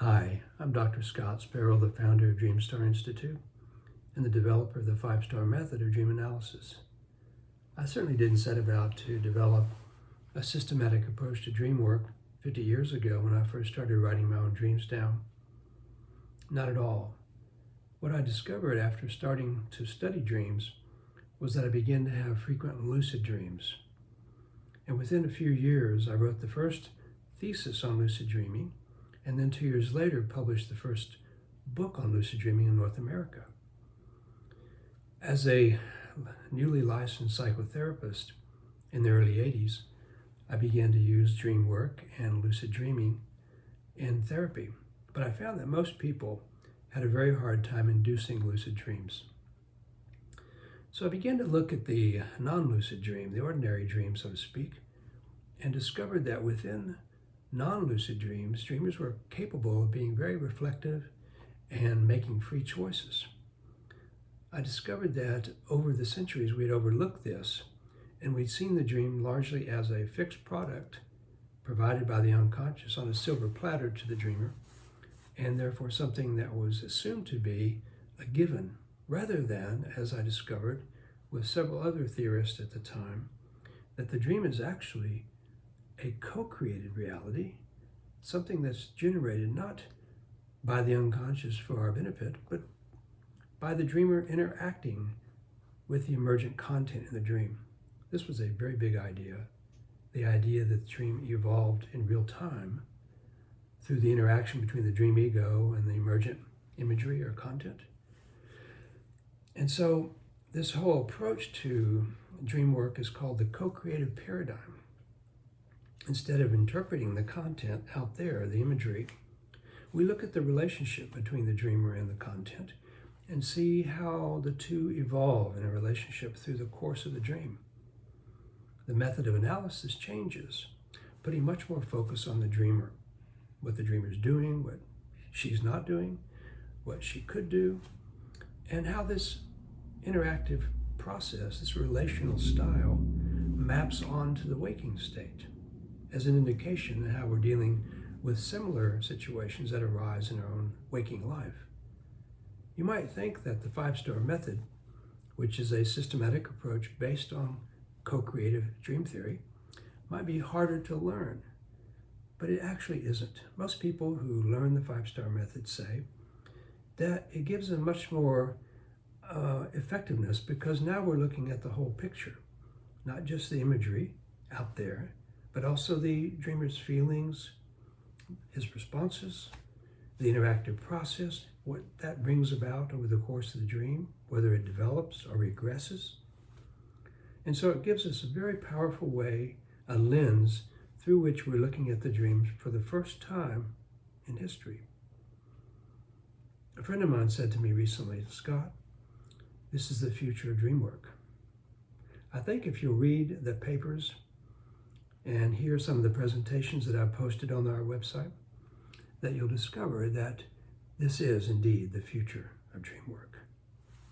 Hi, I'm Dr. Scott Sparrow, the founder of DreamStar Institute and the developer of the FiveStar Method of dream analysis. I certainly didn't set about to develop a systematic approach to dream work 50 years ago when I first started writing my own dreams down. Not at all. What I discovered after starting to study dreams was that I began to have frequent lucid dreams. And within a few years, I wrote the first thesis on lucid dreaming, and then 2 years later published the first book on lucid dreaming in North America. As a newly licensed psychotherapist in the early 80s, I began to use dream work and lucid dreaming in therapy, but I found that most people had a very hard time inducing lucid dreams. So I began to look at the non-lucid dream, the ordinary dream, so to speak, and discovered that within non-lucid dreams, dreamers were capable of being very reflective and making free choices. I discovered that over the centuries we'd overlooked this, and we'd seen the dream largely as a fixed product provided by the unconscious on a silver platter to the dreamer, and therefore something that was assumed to be a given, rather than, as I discovered with several other theorists at the time, that the dream is actually a co-created reality, something that's generated not by the unconscious for our benefit, but by the dreamer interacting with the emergent content in the dream. This was a very big idea, the idea that the dream evolved in real time through the interaction between the dream ego and the emergent imagery or content. And so this whole approach to dream work is called the co-creative paradigm. Instead of interpreting the content out there, the imagery, we look at the relationship between the dreamer and the content and see how the two evolve in a relationship through the course of the dream. The method of analysis changes, putting much more focus on the dreamer, what the dreamer's doing, what she's not doing, what she could do, and how this interactive process, this relational style, maps onto the waking state as an indication of how we're dealing with similar situations that arise in our own waking life. You might think that the FiveStar Method, which is a systematic approach based on co-creative dream theory, might be harder to learn, but it actually isn't. Most people who learn the FiveStar Method say that it gives them much more effectiveness because now we're looking at the whole picture, not just the imagery out there, but also the dreamer's feelings, his responses, the interactive process, what that brings about over the course of the dream, whether it develops or regresses. And so it gives us a very powerful way, a lens through which we're looking at the dreams for the first time in history. A friend of mine said to me recently, Scott, this is the future of dream work. I think if you'll read the papers and hear some of the presentations that I've posted on our website, that you'll discover that this is indeed the future of dream work.